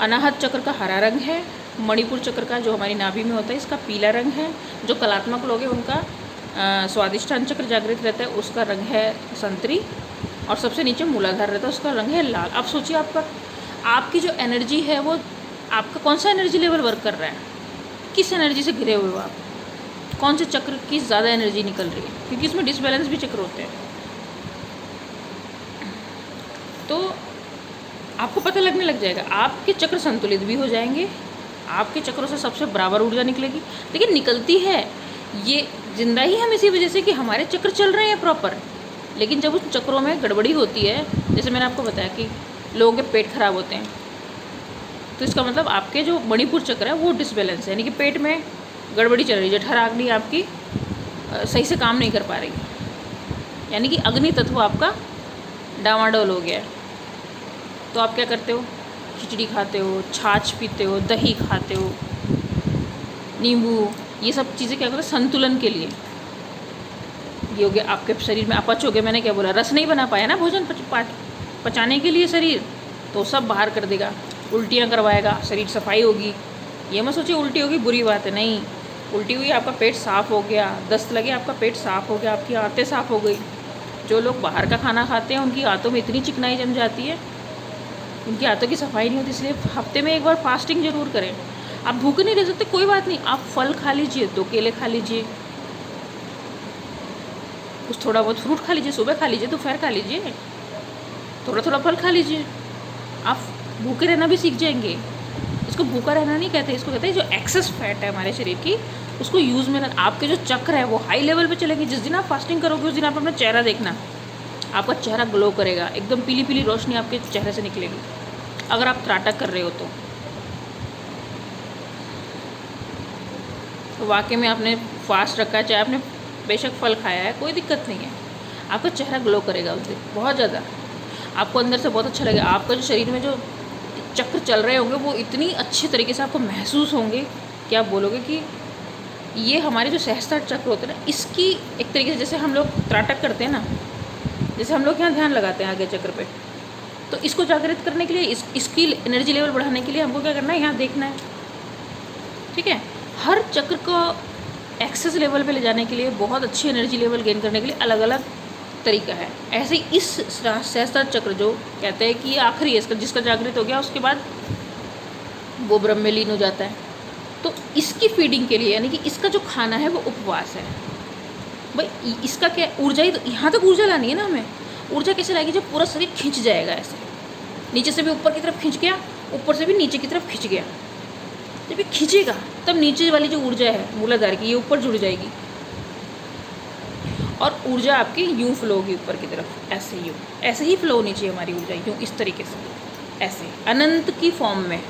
A: अनाहत चक्र का हरा रंग है। मणिपुर चक्र का जो हमारी नाभि में होता है इसका पीला रंग है। जो कलात्मक लोग हैं उनका स्वादिष्ठान चक्र जागृत रहता है, उसका रंग है संतरी, और सबसे नीचे मूलाधार रहता है, उसका रंग है लाल। अब सोचिए आपकी जो एनर्जी है वो आपका कौन सा एनर्जी लेवल वर्क कर रहा है, किस एनर्जी से घिरे हुए हो आप, कौन से चक्र की ज़्यादा एनर्जी निकल रही है, क्योंकि इसमें डिसबैलेंस भी चक्र होते हैं। तो आपको पता लगने लग जाएगा, आपके चक्र संतुलित भी हो जाएंगे, आपके चक्रों से सबसे बराबर ऊर्जा निकलेगी। लेकिन निकलती है ये जिंदा ही हम इसी वजह से कि हमारे चक्र चल रहे हैं प्रॉपर। लेकिन जब उन चक्रों में गड़बड़ी होती है, जैसे मैंने आपको बताया कि लोगों के पेट खराब होते हैं, तो इसका मतलब आपके जो मणिपुर चक्र है वो डिसबैलेंस है, यानी कि पेट में गड़बड़ी चल रही है, जठराग्नि आपकी सही से काम नहीं कर पा रही, यानी कि अग्नि तत्व आपका डामाडोल हो गया है। तो आप क्या करते हो? खिचड़ी खाते हो, छाछ पीते हो, दही खाते हो, नींबू, ये सब चीज़ें क्या करते हैं? संतुलन के लिए। ये हो गया आपके शरीर में अपच हो गया, मैंने क्या बोला, रस नहीं बना पाया ना भोजन पचाने के लिए शरीर, तो सब बाहर कर देगा, उल्टियाँ करवाएगा, शरीर सफाई होगी। ये मत सोचिए उल्टी होगी बुरी बात है, नहीं, उल्टी हुई आपका पेट साफ़ हो गया, दस्त लगे आपका पेट साफ़ हो गया, आपकी आंतें साफ़ हो गई। जो लोग बाहर का खाना खाते हैं उनकी आंतों में इतनी चिकनाई जम जाती है, उनकी आंतों की सफाई नहीं होती, इसलिए हफ्ते में एक बार फास्टिंग ज़रूर करें। आप भूखे नहीं रह सकते, कोई बात नहीं, आप फल खा लीजिए, 2 केले खा लीजिए, कुछ थोड़ा बहुत फ्रूट खा लीजिए, सुबह खा लीजिए, दोपहर खा लीजिए, थोड़ा थोड़ा फल खा लीजिए। आप भूखे रहना भी सीख जाएंगे। इसको भूखा रहना नहीं कहते, इसको कहते हैं जो एक्सेस फैट है हमारे शरीर की उसको यूज़ में। आपके जो चक्र है वो हाई लेवल पे चलेंगे। जिस दिन आप फास्टिंग करोगे उस दिन आप अपना चेहरा देखना, आपका चेहरा ग्लो करेगा, एकदम पीली पीली रोशनी आपके चेहरे से निकलेगी, अगर आप त्राटक कर रहे हो तो वाकई में आपने फास्ट रखा है, चाहे आपने बेशक फल खाया है, कोई दिक्कत नहीं है, आपका चेहरा ग्लो करेगा उस दिन बहुत ज़्यादा, आपको अंदर से बहुत अच्छा लगेगा। आपका जो शरीर में जो चक्र चल रहे होंगे वो इतनी अच्छी तरीके से आपको महसूस होंगे कि आप बोलोगे कि ये हमारे जो सहस्त्रार चक्र होते हैं ना, इसकी एक तरीके से, जैसे हम लोग त्राटक करते हैं ना, जैसे हम लोग यहाँ ध्यान लगाते हैं आगे चक्र पे, तो इसको जागृत करने के लिए, इसकी एनर्जी लेवल बढ़ाने के लिए हमको क्या करना है, यहाँ देखना है, ठीक है। हर चक्र को एक्सेस लेवल पे ले जाने के लिए, बहुत अच्छी एनर्जी लेवल गेन करने के लिए अलग अलग तरीका है। ऐसे ही इस सहस्त्रार चक्र जो कहते हैं कि ये आखिरी है इसका, जिसका जागृत हो गया उसके बाद वो ब्रह्म में लीन हो जाता है, तो इसकी फीडिंग के लिए, यानी कि इसका जो खाना है वो उपवास है। भाई इसका क्या ऊर्जा ही तो, यहाँ तक ऊर्जा लानी है ना हमें। ऊर्जा कैसे लाएगी? जब पूरा शरीर खिंच जाएगा ऐसे, नीचे से भी ऊपर की तरफ खिंच गया, ऊपर से भी नीचे की तरफ खिंच गया। जब ये खिंचेगा तब नीचे वाली जो ऊर्जा है मूलाधार की, ये ऊपर जुड़ जाएगी और ऊर्जा आपकी यूँ फ्लो होगी ऊपर की तरफ, ऐसे यूँ, ऐसे ही फ्लो होनी चाहिए हमारी ऊर्जा, यूँ इस तरीके से, ऐसे अनंत की फॉर्म में।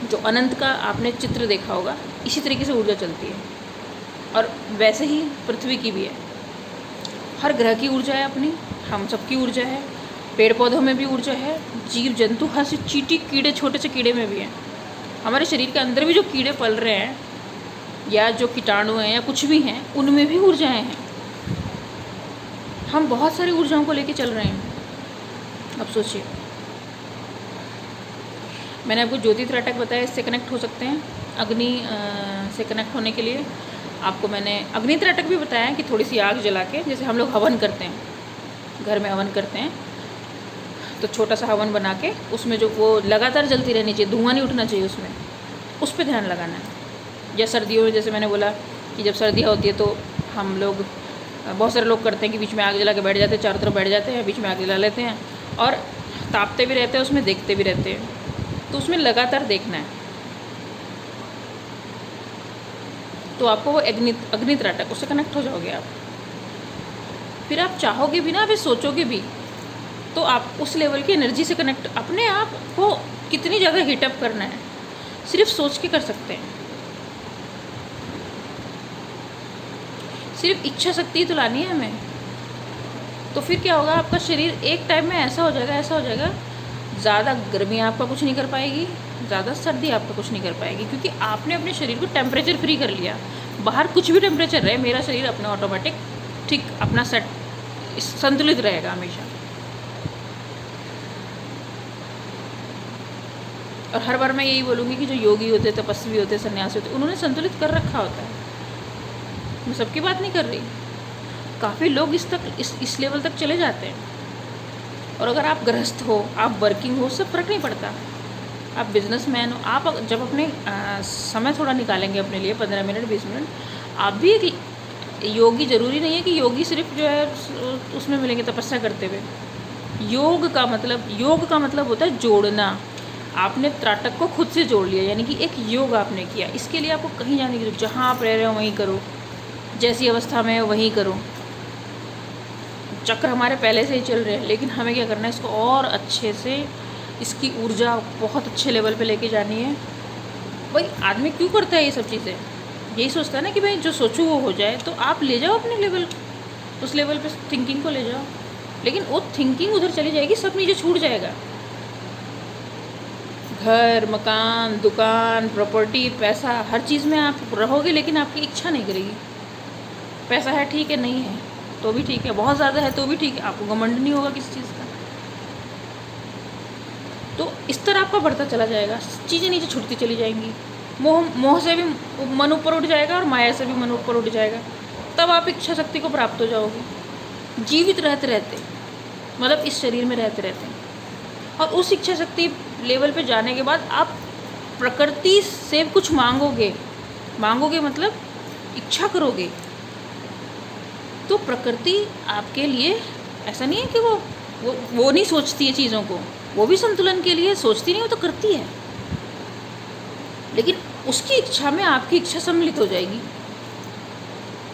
A: जो अनंत का आपने चित्र देखा होगा, इसी तरीके से ऊर्जा चलती है। और वैसे ही पृथ्वी की भी है, हर ग्रह की ऊर्जा है अपनी, हम सबकी ऊर्जा है, पेड़ पौधों में भी ऊर्जा है, जीव जंतु, हर से चींटी कीड़े, छोटे से कीड़े में भी है। हमारे शरीर के अंदर भी जो कीड़े पल रहे हैं या जो कीटाणु हैं या कुछ भी हैं, उनमें भी ऊर्जाएं हैं। हम बहुत सारी ऊर्जाओं को लेके चल रहे हैं। अब सोचिए, मैंने आपको ज्योति त्राटक बताया, इससे कनेक्ट हो सकते हैं। अग्नि से कनेक्ट होने के लिए आपको मैंने अग्नि त्राटक भी बताया कि थोड़ी सी आग जला के, जैसे हम लोग हवन करते हैं, घर में हवन करते हैं, तो छोटा सा हवन बना के उसमें जो वो लगातार जलती रहनी चाहिए, धुआं नहीं उठना चाहिए उसमें, उस पर ध्यान लगाना है। या सर्दियों में जैसे मैंने बोला कि जब सर्दियाँ होती है तो हम लोग, बहुत सारे लोग करते हैं कि बीच में आग जला के बैठ जाते हैं, चारों तरफ बैठ जाते हैं, बीच में आग जला लेते हैं और तापते भी रहते हैं, उसमें देखते भी रहते हैं। तो उसमें लगातार देखना है। तो आपको वो अग्नि त्राटक, उससे कनेक्ट हो जाओगे आप। फिर आप चाहोगे भी ना, फिर सोचोगे भी, तो आप उस लेवल की एनर्जी से कनेक्ट, अपने आप को कितनी ज़्यादा हीटअप करना है, सिर्फ सोच के कर सकते हैं। सिर्फ इच्छा शक्ति तो लानी है हमें। तो फिर क्या होगा, आपका शरीर एक टाइम में ऐसा हो जाएगा, ऐसा हो जाएगा, ज़्यादा गर्मी आपका कुछ नहीं कर पाएगी, ज़्यादा सर्दी आपका कुछ नहीं कर पाएगी, क्योंकि आपने अपने शरीर को टेम्परेचर फ्री कर लिया। बाहर कुछ भी टेम्परेचर रहे, मेरा शरीर अपना ऑटोमेटिक ठीक अपना सेट संतुलित रहेगा हमेशा। और हर बार मैं यही बोलूँगी कि जो योगी होते, तपस्वी होते, सन्यासी होते, उन्होंने संतुलित कर रखा होता है। मैं सबकी बात नहीं कर रही, काफ़ी लोग इस लेवल तक चले जाते हैं। और अगर आप गृहस्थ हो, आप वर्किंग हो, सब फर्क नहीं पड़ता, आप बिजनेसमैन हो, आप जब अपने समय थोड़ा निकालेंगे अपने लिए, 15 मिनट 20 मिनट, आप भी एक योगी। ज़रूरी नहीं है कि योगी सिर्फ जो है उसमें मिलेंगे तपस्या करते हुए। योग का मतलब होता है जोड़ना। आपने त्राटक को खुद से जोड़ लिया, यानी कि एक योग आपने किया। इसके लिए आपको कहीं जाने की, जहाँ आप रह रहे हो वहीं करो, जैसी अवस्था में हो वहीं करो। चक्र हमारे पहले से ही चल रहे हैं, लेकिन हमें क्या करना है, इसको और अच्छे से, इसकी ऊर्जा बहुत अच्छे लेवल पे लेके जानी है। भाई आदमी क्यों करता है ये सब चीज़ें? यही सोचता है ना कि भाई जो सोचूं वो हो जाए। तो आप ले जाओ अपने लेवल, उस लेवल पे थिंकिंग को ले जाओ, लेकिन वो थिंकिंग उधर चली जाएगी, सब नीचे छूट जाएगा। घर, मकान, दुकान, प्रॉपर्टी, पैसा, हर चीज़ में आप रहोगे, लेकिन आपकी इच्छा नहीं करेगी। पैसा है ठीक है, नहीं है तो भी ठीक है, बहुत ज़्यादा है तो भी ठीक है, आपको घमंड नहीं होगा किसी चीज़ का। तो इस तरह आपका बढ़ता चला जाएगा, चीज़ें नीचे छूटती चली जाएंगी। मोह से भी मन ऊपर उठ जाएगा और माया से भी मन ऊपर उठ जाएगा। तब आप इच्छा शक्ति को प्राप्त हो जाओगे, जीवित रहते रहते, मतलब इस शरीर में रहते रहते। और उस इच्छा शक्ति लेवल पे जाने के बाद आप प्रकृति से कुछ मांगोगे मतलब इच्छा करोगे, तो प्रकृति आपके लिए, ऐसा नहीं है कि वो नहीं सोचती है चीज़ों को, वो भी संतुलन के लिए सोचती नहीं, वो तो करती है, लेकिन उसकी इच्छा में आपकी इच्छा सम्मिलित हो जाएगी।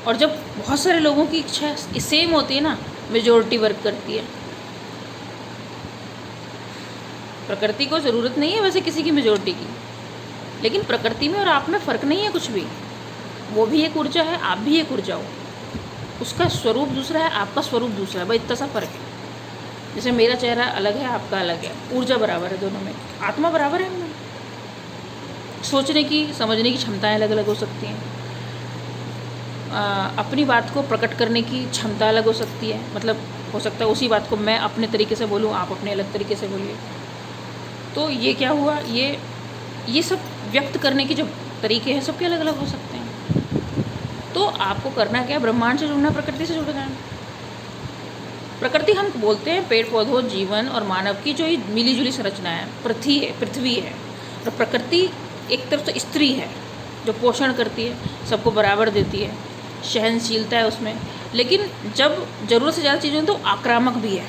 A: और जब बहुत सारे लोगों की इच्छा सेम होती है ना, मेजॉरिटी वर्क करती है। प्रकृति को ज़रूरत नहीं है वैसे किसी की मेजॉरिटी की, लेकिन प्रकृति में और आप में फ़र्क नहीं है कुछ भी। वो भी एक ऊर्जा है, आप भी एक ऊर्जा हो, उसका स्वरूप दूसरा है, आपका स्वरूप दूसरा है, भाई इतना सा फ़र्क है। जैसे मेरा चेहरा अलग है, आपका अलग है, ऊर्जा बराबर है दोनों में, आत्मा बराबर है हमें। सोचने की, समझने की क्षमताएं अलग अलग हो सकती हैं, अपनी बात को प्रकट करने की क्षमता अलग हो सकती है। मतलब हो सकता है उसी बात को मैं अपने तरीके से बोलूँ, आप अपने अलग तरीके से बोलिए। तो ये क्या हुआ, ये सब व्यक्त करने के जो तरीके हैं सबके अलग अलग हो सकते हैं। तो आपको करना क्या है, ब्रह्मांड से जुड़ना, प्रकृति से जुड़ना है। प्रकृति हम बोलते हैं पेड़ पौधों, जीवन और मानव की जो मिली जुली संरचना है, पृथ्वी है। और प्रकृति एक तरफ तो स्त्री है जो पोषण करती है, सबको बराबर देती है, सहनशीलता है उसमें, लेकिन जब ज़रूरत से ज़्यादा चीज़ें तो आक्रामक भी है,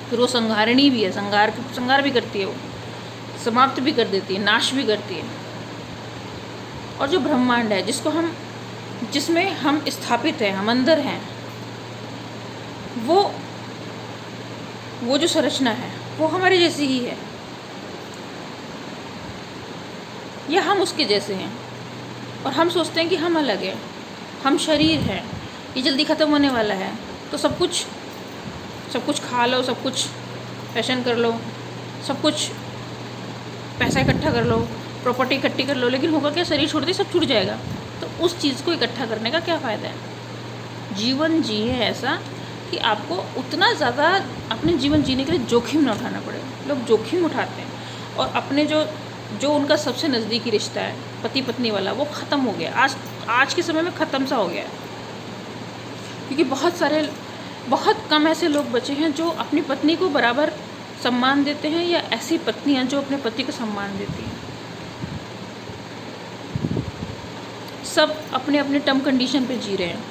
A: फिर वो संहारिणी भी है, संहार भी करती है, वो समाप्त भी कर देती है, नाश भी करती है। और जो ब्रह्मांड है जिसमें हम स्थापित हैं, हम अंदर हैं, वो जो संरचना है वो हमारे जैसी ही है, या हम उसके जैसे हैं। और हम सोचते हैं कि हम अलग हैं, हम शरीर हैं, ये जल्दी ख़त्म होने वाला है, तो सब कुछ खा लो, सब कुछ फैशन कर लो, सब कुछ पैसा इकट्ठा कर लो, प्रॉपर्टी इकट्ठी कर लो, लेकिन होगा क्या, शरीर छोड़ते सब छूट जाएगा। तो उस चीज़ को इकट्ठा करने का क्या फ़ायदा है। जीवन जिए ऐसा कि आपको उतना ज़्यादा अपने जीवन जीने के लिए जोखिम ना उठाना पड़े। लोग जोखिम उठाते हैं और अपने जो उनका सबसे नज़दीकी रिश्ता है पति पत्नी वाला, वो ख़त्म हो गया, आज के समय में ख़त्म सा हो गया है। क्योंकि बहुत कम ऐसे लोग बचे हैं जो अपनी पत्नी को बराबर सम्मान देते हैं, या ऐसी पत्नियां जो अपने पति को सम्मान देती हैं। सब अपने अपने टर्म कंडीशन पे जी रहे हैं।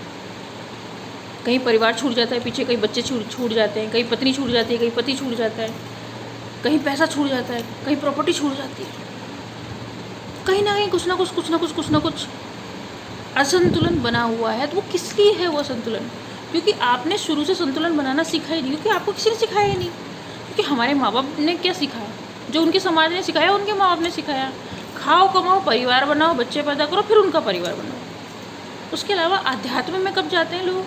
A: कहीं परिवार छूट जाता है पीछे, कहीं बच्चे छूट जाते हैं, कहीं पत्नी छूट जाती है, कहीं पति छूट जाता है, कहीं पैसा छूट जाता है, कहीं प्रॉपर्टी छूट जाती है, कहीं ना कहीं कुछ ना कुछ असंतुलन बना हुआ है। तो वो किस लिए है वो असंतुलन? क्योंकि आपने शुरू से संतुलन बनाना सीखा ही नहीं, क्योंकि आपको किसी ने सिखाया ही नहीं। क्योंकि हमारे माँ बाप ने क्या सिखाया, जो उनके समाज ने सिखाया, उनके माँ बाप ने सिखाया, खाओ कमाओ परिवार बनाओ, बच्चे पैदा करो, फिर उनका परिवार बनाओ। उसके अलावा आध्यात्म में कब जाते हैं लोग?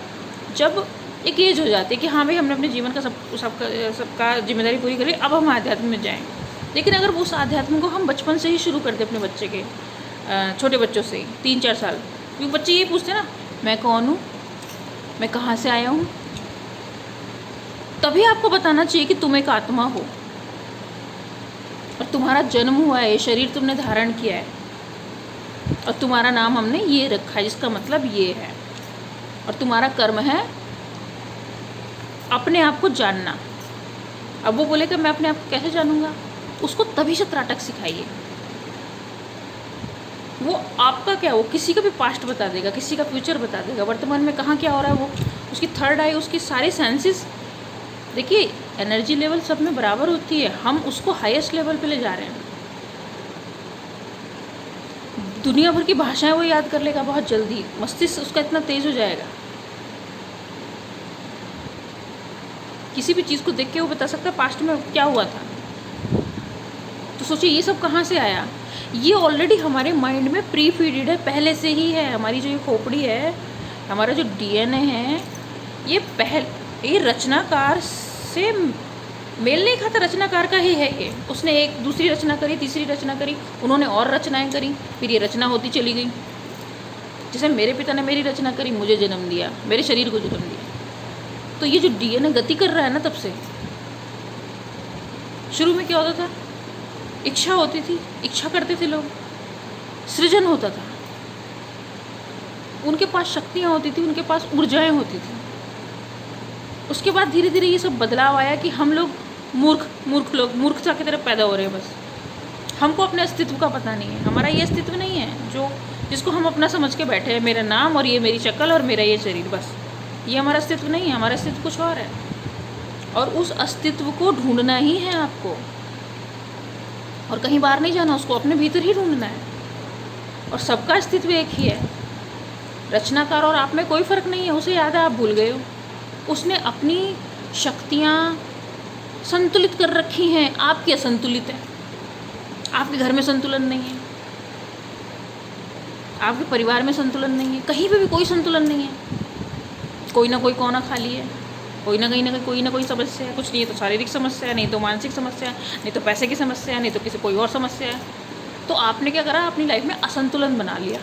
A: जब एक एज हो जाती है कि हाँ भाई हमने अपने जीवन का सबका जिम्मेदारी पूरी करी, अब हम आध्यात्म में जाएँ। लेकिन अगर उस आध्यात्म को हम बचपन से ही शुरू कर दें अपने बच्चे के, छोटे बच्चों से ही 3-4 साल, क्योंकि बच्चे ये पूछते हैं ना, मैं कौन हूँ, मैं कहाँ से आया हूँ, तभी आपको बताना चाहिए कि तुम एक आत्मा हो और तुम्हारा जन्म हुआ है, शरीर तुमने धारण किया है और तुम्हारा नाम हमने ये रखा है, जिसका मतलब ये है। और तुम्हारा कर्म है अपने आप को जानना। अब वो बोलेगा मैं अपने आप को कैसे जानूंगा, उसको तभी से त्राटक सिखाइए। वो आपका क्या, वो किसी का भी पास्ट बता देगा, किसी का फ्यूचर बता देगा, वर्तमान में कहाँ क्या हो रहा है, वो उसकी थर्ड आई, उसकी सारे सेंसेस। देखिए एनर्जी लेवल सब में बराबर होती है, हम उसको हाईएस्ट लेवल पे ले जा रहे हैं। दुनिया भर की भाषाएं वो याद कर लेगा बहुत जल्दी, मस्तिष्क उसका इतना तेज हो जाएगा। किसी भी चीज़ को देख के वो बता सकता है पास्ट में क्या हुआ था। तो सोचिए ये सब कहाँ से आया, ये ऑलरेडी हमारे माइंड में प्री फीडेड है, पहले से ही है। हमारी जो ये खोपड़ी है, हमारा जो डीएनए है, ये रचनाकार से मेल नहीं खाता, रचनाकार का ही है ये। उसने एक दूसरी रचना करी, तीसरी रचना करी, उन्होंने और रचनाएं करी, फिर ये रचना होती चली गई। जैसे मेरे पिता ने मेरी रचना करी, मुझे जन्म दिया, मेरे शरीर को जन्म दिया। तो ये जो डीएनए गति कर रहा है ना, तब से शुरू में क्या होता था, इच्छा होती थी, इच्छा करते थे लोग, सृजन होता था, उनके पास शक्तियाँ होती थी, उनके पास ऊर्जाएं होती थी। उसके बाद धीरे धीरे ये सब बदलाव आया कि हम लोग मूर्खता की तरफ पैदा हो रहे हैं। बस हमको अपने अस्तित्व का पता नहीं है, हमारा ये अस्तित्व नहीं है जिसको हम अपना समझ के बैठे हैं, मेरा नाम और ये मेरी शक्ल और मेरा ये शरीर, बस ये हमारा अस्तित्व नहीं है। हमारा अस्तित्व कुछ और है, और उस अस्तित्व को ढूंढना ही है आपको, और कहीं बाहर नहीं जाना, उसको अपने भीतर ही ढूंढना है। और सबका अस्तित्व एक ही है, रचनाकार और आप में कोई फ़र्क नहीं है। उसे याद है, आप भूल गए हो। उसने अपनी शक्तियाँ संतुलित कर रखी हैं, आपकी असंतुलित है। आपके घर में संतुलन नहीं है, आपके परिवार में संतुलन नहीं है, कहीं पे भी कोई संतुलन नहीं है। कोई ना कोई कोना खाली है, कोई ना कोई समस्या है। कुछ नहीं है तो शारीरिक समस्या है, नहीं तो मानसिक समस्या है, नहीं तो पैसे की समस्या है, नहीं तो किसी कोई और समस्या है। तो आपने क्या करा, अपनी लाइफ में असंतुलन बना लिया,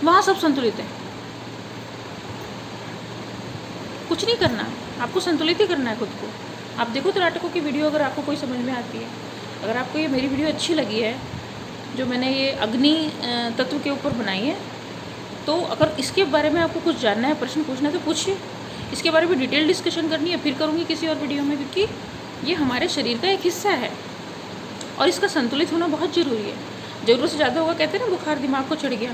A: वहाँ सब संतुलित है। कुछ नहीं करना है, आपको संतुलित ही करना है खुद को। आप देखो त्राटकों की वीडियो, अगर आपको कोई समझ में आती है, अगर आपको ये मेरी वीडियो अच्छी लगी है, जो मैंने ये अग्नि तत्व के ऊपर बनाई है, तो अगर इसके बारे में आपको कुछ जानना है, प्रश्न पूछना है तो पूछिए। इसके बारे में डिटेल डिस्कशन करनी है, फिर करूँगी किसी और वीडियो में, क्योंकि ये हमारे शरीर का एक हिस्सा है और इसका संतुलित होना बहुत ज़रूरी है। ज़रूरत से ज़्यादा होगा, कहते हैं ना बुखार दिमाग को चढ़ गया,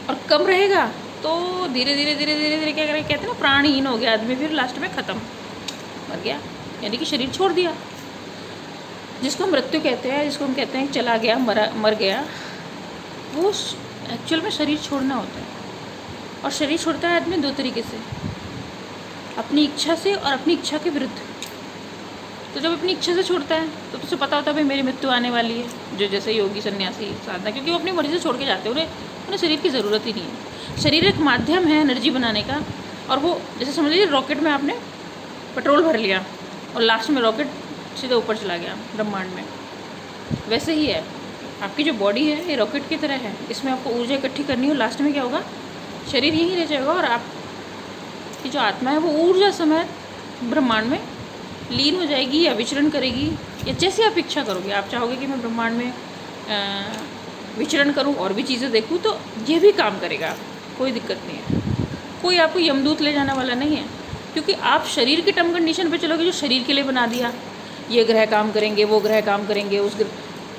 A: और कम रहेगा तो धीरे धीरे धीरे धीरे धीरे क्या करें, कहते हैं ना प्राणहीन हो गया आदमी, फिर लास्ट में ख़त्म, मर गया, यानी कि शरीर छोड़ दिया, जिसको मृत्यु कहते हैं, जिसको हम कहते हैं चला गया, मर गया, वो एक्चुअल में शरीर छोड़ना होता है। और शरीर छोड़ता है आदमी दो तरीके से, अपनी इच्छा से और अपनी इच्छा के विरुद्ध। तो जब अपनी इच्छा से छोड़ता है तो तुझे पता होता है भाई मेरी मृत्यु आने वाली है, जो जैसे योगी सन्यासी साधना, क्योंकि वो अपनी मर्जी से छोड़ के जाते हैं, उन्हें शरीर की ज़रूरत ही नहीं है। शरीर एक माध्यम है एनर्जी बनाने का, और वो जैसे समझ लीजिए रॉकेट में आपने पेट्रोल भर लिया और लास्ट में रॉकेट सीधे ऊपर चला गया ब्रह्मांड में, वैसे ही है आपकी जो बॉडी है, ये रॉकेट की तरह है, इसमें आपको ऊर्जा इकट्ठी करनी हो, लास्ट में क्या होगा, शरीर यहीं रह जाएगा, और आपकी जो आत्मा है वो ऊर्जा समेत ब्रह्मांड में लीन हो जाएगी या विचरण करेगी, या जैसे आप इच्छा करोगे। आप चाहोगे कि मैं ब्रह्मांड में विचरण करूं और भी चीज़ें देखूं, तो ये भी काम करेगा, कोई दिक्कत नहीं है। कोई आपको यमदूत ले जाने वाला नहीं है, क्योंकि आप शरीर की टर्म कंडीशन पे चलोगे, जो शरीर के लिए बना दिया, ये ग्रह काम करेंगे, वो ग्रह काम करेंगे, उस ग्रह,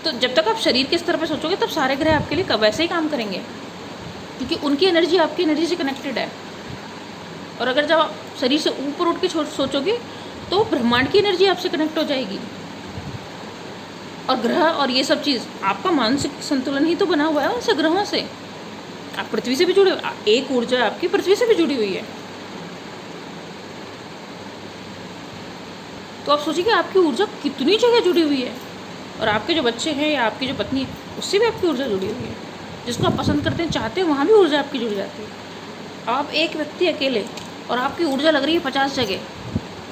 A: तो जब तक आप शरीर के स्तर पर सोचोगे तब सारे ग्रह आपके लिए वैसे ही काम करेंगे, क्योंकि उनकी एनर्जी आपकी एनर्जी से कनेक्टेड है। और अगर जब आप शरीर से ऊपर उठ के सोचोगे तो ब्रह्मांड की एनर्जी आपसे कनेक्ट हो जाएगी। और ग्रह और ये सब चीज़, आपका मानसिक संतुलन ही तो बना हुआ है उनसे ग्रहों से। आप पृथ्वी से भी जुड़े, एक ऊर्जा आपकी पृथ्वी से भी जुड़ी हुई है। तो आप सोचिए कि आपकी ऊर्जा कितनी जगह जुड़ी हुई है, और आपके जो बच्चे हैं या आपकी जो पत्नी है उससे भी आपकी ऊर्जा जुड़ी हुई है। जिसको आप पसंद करते हैं, चाहते हैं, वहाँ भी ऊर्जा आपकी जुड़ जाती है। आप एक व्यक्ति अकेले और आपकी ऊर्जा लग रही है 50 जगह,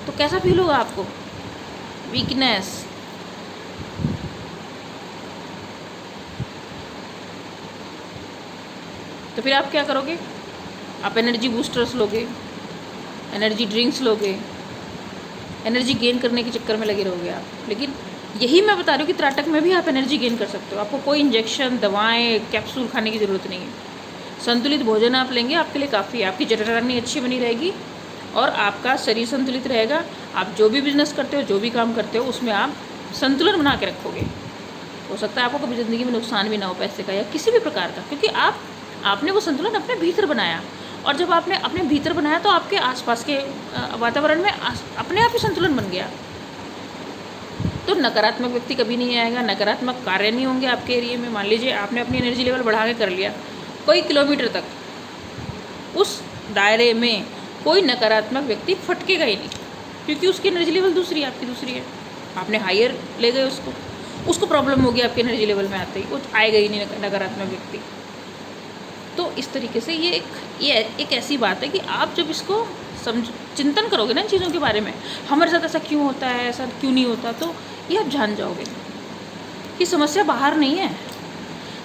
A: तो कैसा फील होगा आपको, वीकनेस। तो फिर आप क्या करोगे, आप एनर्जी बूस्टर्स लोगे, एनर्जी ड्रिंक्स लोगे, एनर्जी गेन करने के चक्कर में लगे रहोगे आप। लेकिन यही मैं बता रही हूँ कि त्राटक में भी आप एनर्जी गेन कर सकते हो। आपको कोई इंजेक्शन, दवाएं, कैप्सूल खाने की ज़रूरत नहीं है। संतुलित भोजन आप लेंगे, आपके लिए काफ़ी है। आपकी जठराग्नि अच्छी बनी रहेगी और आपका शरीर संतुलित रहेगा। आप जो भी बिजनेस करते हो, जो भी काम करते हो, उसमें आप संतुलन बना के रखोगे। हो सकता है आपको कभी ज़िंदगी में नुकसान भी ना हो पैसे का या किसी भी प्रकार का, क्योंकि आपने वो संतुलन अपने भीतर बनाया। और जब आपने अपने भीतर बनाया तो आपके आसपास के वातावरण में अपने आप ही संतुलन बन गया। तो नकारात्मक व्यक्ति कभी नहीं आएगा, नकारात्मक कार्य नहीं होंगे आपके एरिया में। मान लीजिए आपने अपनी एनर्जी लेवल बढ़ा के कर लिया कई किलोमीटर तक, उस दायरे में कोई नकारात्मक व्यक्ति फटकेगा ही नहीं, क्योंकि उसकी एनर्जी लेवल दूसरी है, आपकी दूसरी है। आपने हायर ले गए उसको प्रॉब्लम होगी आपकी एनर्जी लेवल में आते ही, वो आएगा ही नहीं नकारात्मक व्यक्ति। तो इस तरीके से ये एक ऐसी बात है कि आप जब इसको चिंतन करोगे ना इन चीज़ों के बारे में, हमारे साथ ऐसा क्यों होता है, ऐसा क्यों नहीं होता, तो ये आप जान जाओगे कि समस्या बाहर नहीं है,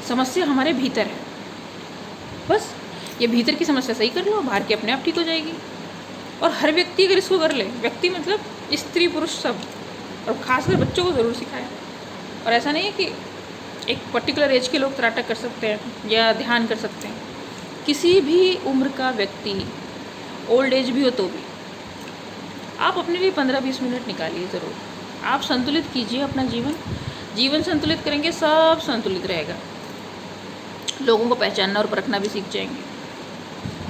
A: समस्या हमारे भीतर है। बस ये भीतर की समस्या सही कर लो, बाहर की अपने आप ठीक हो जाएगी। और हर व्यक्ति अगर इसको कर ले, व्यक्ति मतलब स्त्री पुरुष सब, और ख़ासकर बच्चों को ज़रूर सिखाएं। और ऐसा नहीं है कि एक पर्टिकुलर एज के लोग त्राटक कर सकते हैं या ध्यान कर सकते हैं, किसी भी उम्र का व्यक्ति, ओल्ड एज भी हो तो भी आप अपने लिए 15-20 मिनट निकालिए ज़रूर। आप संतुलित कीजिए अपना जीवन संतुलित करेंगे, सब संतुलित रहेगा। लोगों को पहचानना और परखना भी सीख जाएंगे।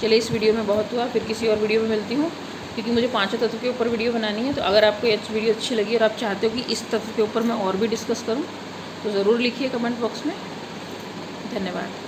A: चलिए इस वीडियो में बहुत हुआ, फिर किसी और वीडियो में मिलती हूँ, क्योंकि मुझे 5 तत्व के ऊपर वीडियो बनानी है। तो अगर आपको ये वीडियो अच्छी लगी और आप चाहते हो कि इस तत्व के ऊपर मैं और भी डिस्कस करूँ, तो ज़रूर लिखिए कमेंट बॉक्स में। धन्यवाद।